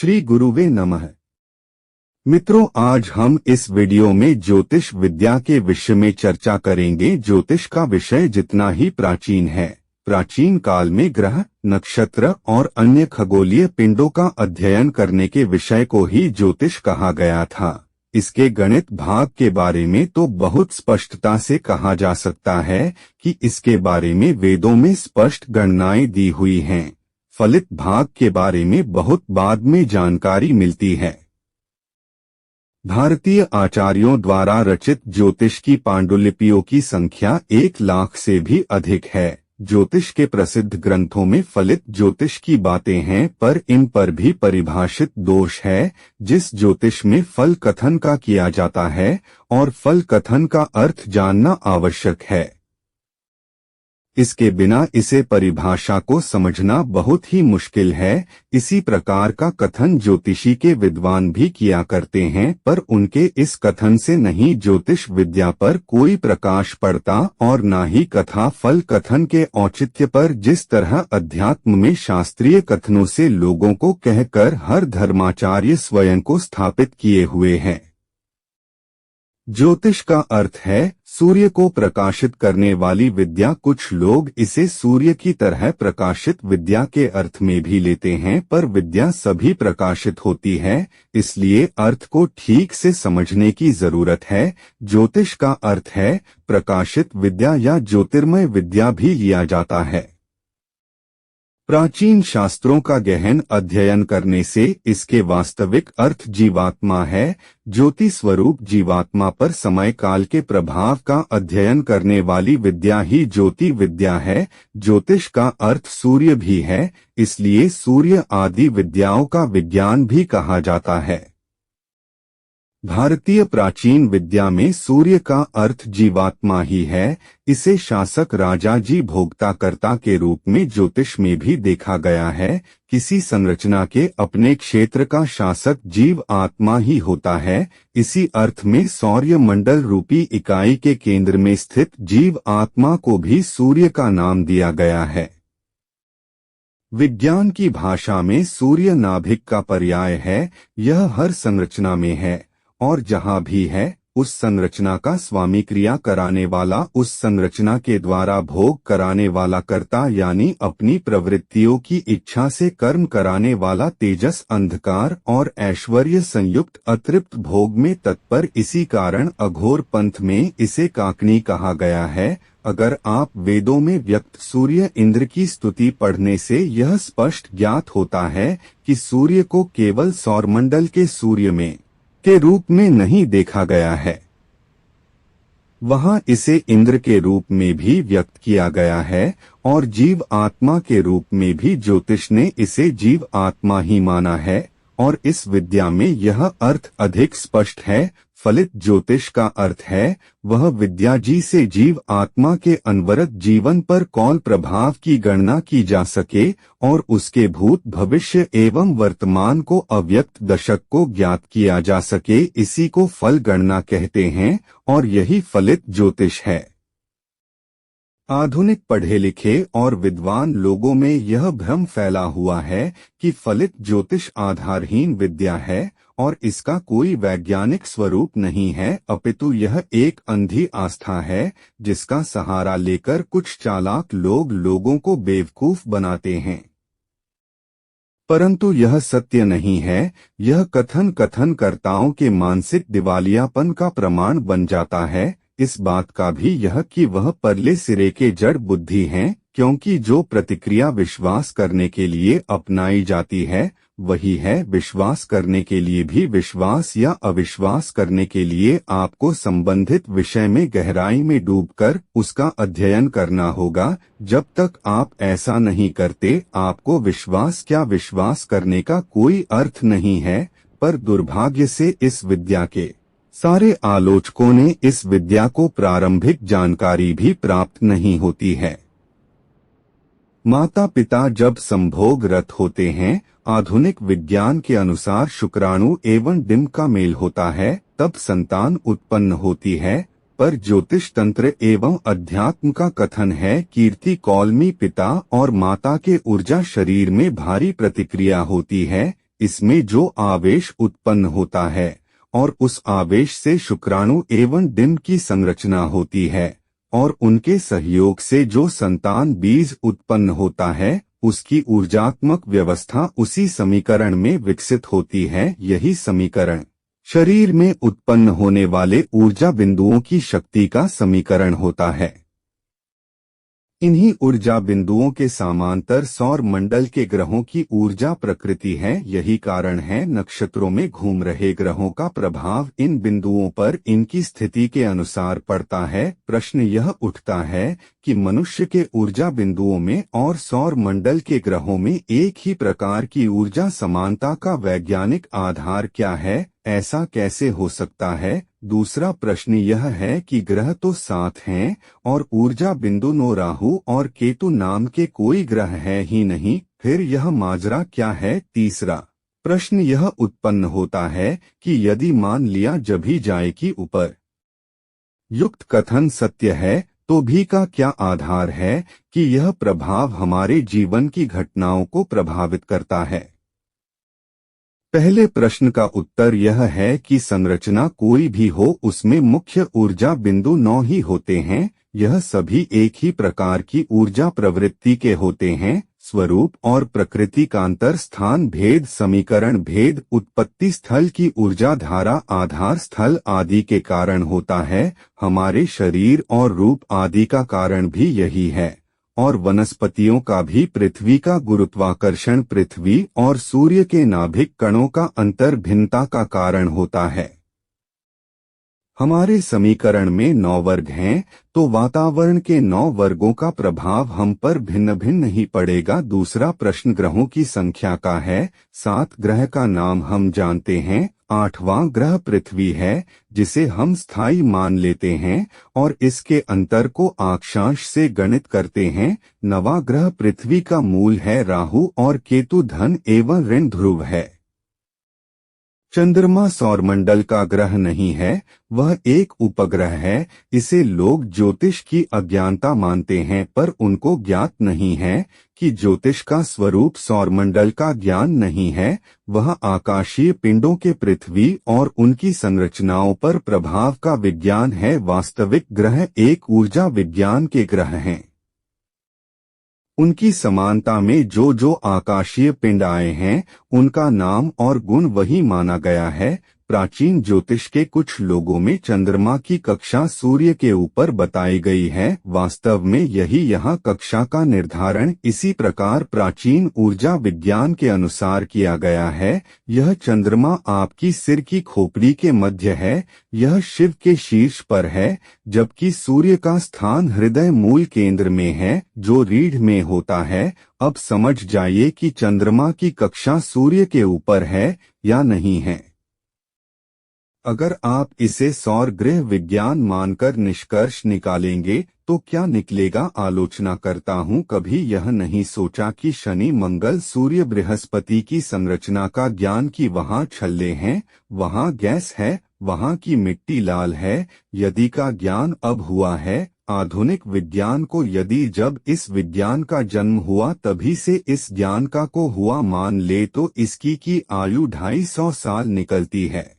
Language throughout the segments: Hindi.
श्री गुरुवे नमः। मित्रों, आज हम इस वीडियो में ज्योतिष विद्या के विषय में चर्चा करेंगे। ज्योतिष का विषय जितना ही प्राचीन है, प्राचीन काल में ग्रह, नक्षत्र और अन्य खगोलीय पिंडों का अध्ययन करने के विषय को ही ज्योतिष कहा गया था। इसके गणित भाग के बारे में तो बहुत स्पष्टता से कहा जा सकता है कि इसके बारे में वेदों में स्पष्ट गणनाएं दी हुई हैं। फलित भाग के बारे में बहुत बाद में जानकारी मिलती है। भारतीय आचार्यों द्वारा रचित ज्योतिष की पांडुलिपियों की संख्या 1 लाख से भी अधिक है। ज्योतिष के प्रसिद्ध ग्रंथों में फलित ज्योतिष की बातें हैं, पर इन पर भी परिभाषित दोष है। जिस ज्योतिष में फल कथन का किया जाता है और फल कथन का अर्थ जानना आवश्यक है, इसके बिना इसे परिभाषा को समझना बहुत ही मुश्किल है। इसी प्रकार का कथन ज्योतिषी के विद्वान भी किया करते हैं, पर उनके इस कथन से नहीं ज्योतिष विद्या पर कोई प्रकाश पड़ता और न ही कथा फल कथन के औचित्य पर। जिस तरह अध्यात्म में शास्त्रीय कथनों से लोगों को कहकर हर धर्माचार्य स्वयं को स्थापित किए हुए हैं। ज्योतिष का अर्थ है सूर्य को प्रकाशित करने वाली विद्या। कुछ लोग इसे सूर्य की तरह प्रकाशित विद्या के अर्थ में भी लेते हैं, पर विद्या सभी प्रकाशित होती है, इसलिए अर्थ को ठीक से समझने की जरूरत है। ज्योतिष का अर्थ है प्रकाशित विद्या या ज्योतिर्मय विद्या भी लिया जाता है। प्राचीन शास्त्रों का गहन अध्ययन करने से इसके वास्तविक अर्थ जीवात्मा है। ज्योति स्वरूप जीवात्मा पर समय काल के प्रभाव का अध्ययन करने वाली विद्या ही ज्योति विद्या है। ज्योतिष का अर्थ सूर्य भी है, इसलिए सूर्य आदि विद्याओं का विज्ञान भी कहा जाता है। भारतीय प्राचीन विद्या में सूर्य का अर्थ जीवात्मा ही है। इसे शासक, राजा जी, भोक्ता, कर्ता के रूप में ज्योतिष में भी देखा गया है। किसी संरचना के अपने क्षेत्र का शासक जीव आत्मा ही होता है। इसी अर्थ में सौर्य मंडल रूपी इकाई के केंद्र में स्थित जीव आत्मा को भी सूर्य का नाम दिया गया है। विज्ञान की भाषा में सूर्य नाभिक का पर्याय है। यह हर संरचना में है और जहाँ भी है उस संरचना का स्वामी, क्रिया कराने वाला, उस संरचना के द्वारा भोग कराने वाला, कर्ता यानी अपनी प्रवृत्तियों की इच्छा से कर्म कराने वाला, तेजस, अंधकार और ऐश्वर्य संयुक्त अतृप्त भोग में तत्पर। इसी कारण अघोर पंथ में इसे काकनी कहा गया है। अगर आप वेदों में व्यक्त सूर्य इंद्र की स्तुति पढ़ने से यह स्पष्ट ज्ञात होता है कि सूर्य को केवल सौरमंडल के सूर्य में के रूप में नहीं देखा गया है, वहां इसे इंद्र के रूप में भी व्यक्त किया गया है और जीव आत्मा के रूप में भी ज्योतिष ने इसे जीव आत्मा ही माना है। और इस विद्या में यह अर्थ अधिक स्पष्ट है। फलित ज्योतिष का अर्थ है वह विद्या जिसे जीव आत्मा के अनवरत जीवन पर कौल प्रभाव की गणना की जा सके और उसके भूत, भविष्य एवं वर्तमान को अव्यक्त दशक को ज्ञात किया जा सके। इसी को फल गणना कहते हैं और यही फलित ज्योतिष है। आधुनिक पढ़े लिखे और विद्वान लोगों में यह भ्रम फैला हुआ है कि फलित ज्योतिष आधारहीन विद्या है और इसका कोई वैज्ञानिक स्वरूप नहीं है, अपितु यह एक अंधी आस्था है जिसका सहारा लेकर कुछ चालाक लोग लोगों को बेवकूफ बनाते हैं। परंतु यह सत्य नहीं है। यह कथन कर्ताओं के मानसिक दिवालियापन का प्रमाण बन जाता है। इस बात का भी यह कि वह परले सिरे के जड़ बुद्धि हैं, क्योंकि जो प्रतिक्रिया विश्वास करने के लिए अपनाई जाती है वही है। विश्वास करने के लिए भी विश्वास या अविश्वास करने के लिए आपको संबंधित विषय में गहराई में डूबकर उसका अध्ययन करना होगा। जब तक आप ऐसा नहीं करते आपको विश्वास क्या विश्वास करने का कोई अर्थ नहीं है। पर दुर्भाग्य से इस विद्या के सारे आलोचकों ने इस विद्या को प्रारंभिक जानकारी भी प्राप्त नहीं होती है। माता पिता जब संभोगरत होते हैं, आधुनिक विज्ञान के अनुसार शुक्राणु एवं डिंब का मेल होता है, तब संतान उत्पन्न होती है। पर ज्योतिष तंत्र एवं अध्यात्म का कथन है कीर्ति कौलमी पिता और माता के ऊर्जा शरीर में भारी प्रतिक्रिया होती है। इसमें जो आवेश उत्पन्न होता है और उस आवेश से शुक्राणु एवं डिम्ब की संरचना होती है और उनके सहयोग से जो संतान बीज उत्पन्न होता है उसकी ऊर्जात्मक व्यवस्था उसी समीकरण में विकसित होती है। यही समीकरण शरीर में उत्पन्न होने वाले ऊर्जा बिंदुओं की शक्ति का समीकरण होता है। इन्हीं ऊर्जा बिंदुओं के समांतर सौर मंडल के ग्रहों की ऊर्जा प्रकृति है। यही कारण है नक्षत्रों में घूम रहे ग्रहों का प्रभाव इन बिंदुओं पर इनकी स्थिति के अनुसार पड़ता है। प्रश्न यह उठता है कि मनुष्य के ऊर्जा बिंदुओं में और सौर मंडल के ग्रहों में एक ही प्रकार की ऊर्जा समानता का वैज्ञानिक आधार क्या है? ऐसा कैसे हो सकता है? दूसरा प्रश्न यह है कि ग्रह तो 7 हैं और ऊर्जा बिंदु नो राहु और केतु नाम के कोई ग्रह है ही नहीं, फिर यह माजरा क्या है? तीसरा प्रश्न यह उत्पन्न होता है कि यदि मान लिया जभी जाए कि ऊपर युक्त कथन सत्य है तो भी का क्या आधार है कि यह प्रभाव हमारे जीवन की घटनाओं को प्रभावित करता है? पहले प्रश्न का उत्तर यह है कि संरचना कोई भी हो उसमें मुख्य ऊर्जा बिंदु 9 ही होते हैं। यह सभी एक ही प्रकार की ऊर्जा प्रवृत्ति के होते हैं। स्वरूप और प्रकृति का अंतर स्थान भेद, समीकरण भेद, उत्पत्ति स्थल की ऊर्जा धारा, आधार स्थल आदि के कारण होता है। हमारे शरीर और रूप आदि का कारण भी यही है और वनस्पतियों का भी पृथ्वी का गुरुत्वाकर्षण पृथ्वी और सूर्य के नाभिक कणों का अंतर भिन्नता का कारण होता है। हमारे समीकरण में 9 वर्ग हैं तो वातावरण के 9 वर्गों का प्रभाव हम पर भिन्न भिन्न ही पड़ेगा। दूसरा प्रश्न ग्रहों की संख्या का है। 7 ग्रह का नाम हम जानते हैं। 8वां ग्रह पृथ्वी है जिसे हम स्थायी मान लेते हैं और इसके अंतर को अक्षांश से गणित करते हैं। 9वां ग्रह पृथ्वी का मूल है राहु और केतु धन एवं ऋण ध्रुव है। चंद्रमा सौरमंडल का ग्रह नहीं है, वह एक उपग्रह है। इसे लोग ज्योतिष की अज्ञानता मानते हैं पर उनको ज्ञात नहीं है कि ज्योतिष का स्वरूप सौरमंडल का ज्ञान नहीं है, वह आकाशीय पिंडों के पृथ्वी और उनकी संरचनाओं पर प्रभाव का विज्ञान है। वास्तविक ग्रह एक ऊर्जा विज्ञान के ग्रह हैं। उनकी समानता में जो जो आकाशीय पिंड आए हैं उनका नाम और गुण वही माना गया है। प्राचीन ज्योतिष के कुछ लोगों में चंद्रमा की कक्षा सूर्य के ऊपर बताई गई है। वास्तव में यही यहाँ कक्षा का निर्धारण इसी प्रकार प्राचीन ऊर्जा विज्ञान के अनुसार किया गया है। यह चंद्रमा आपकी सिर की खोपड़ी के मध्य है, यह शिव के शीर्ष पर है, जबकि सूर्य का स्थान हृदय मूल केंद्र में है जो रीढ़ में होता है। अब समझ जाइए कि चंद्रमा की कक्षा सूर्य के ऊपर है या नहीं है। अगर आप इसे सौर ग्रह विज्ञान मानकर निष्कर्ष निकालेंगे तो क्या निकलेगा? आलोचना करता हूँ, कभी यह नहीं सोचा कि शनि मंगल सूर्य बृहस्पति की संरचना का ज्ञान की वहाँ छल्ले हैं, वहाँ गैस है, वहाँ की मिट्टी लाल है। यदि का ज्ञान अब हुआ है आधुनिक विज्ञान को, यदि जब इस विज्ञान का जन्म हुआ तभी से इस ज्ञान का को हुआ मान ले तो इसकी की आयु 250 साल निकलती है।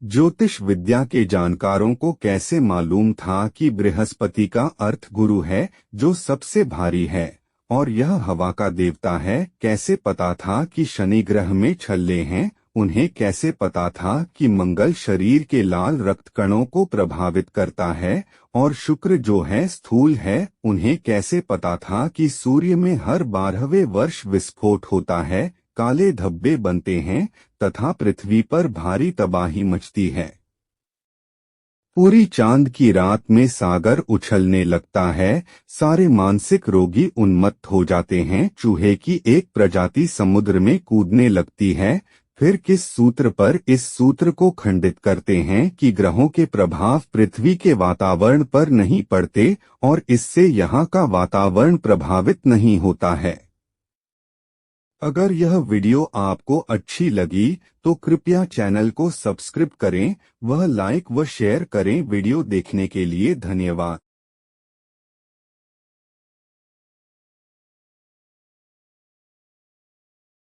ज्योतिष विद्या के जानकारों को कैसे मालूम था कि बृहस्पति का अर्थ गुरु है जो सबसे भारी है और यह हवा का देवता है? कैसे पता था कि शनि ग्रह में छल्ले हैं? उन्हें कैसे पता था कि मंगल शरीर के लाल रक्त कणों को प्रभावित करता है और शुक्र जो है स्थूल है? उन्हें कैसे पता था कि सूर्य में हर 12वें वर्ष विस्फोट होता है, काले धब्बे बनते हैं तथा पृथ्वी पर भारी तबाही मचती है? पूरी चांद की रात में सागर उछलने लगता है, सारे मानसिक रोगी उन्मत्त हो जाते हैं, चूहे की एक प्रजाति समुद्र में कूदने लगती है। फिर किस सूत्र पर इस सूत्र को खंडित करते हैं कि ग्रहों के प्रभाव पृथ्वी के वातावरण पर नहीं पड़ते और इससे यहाँ का वातावरण प्रभावित नहीं होता है? अगर यह वीडियो आपको अच्छी लगी तो कृपया चैनल को सब्सक्राइब करें, वह लाइक व शेयर करें। वीडियो देखने के लिए धन्यवाद।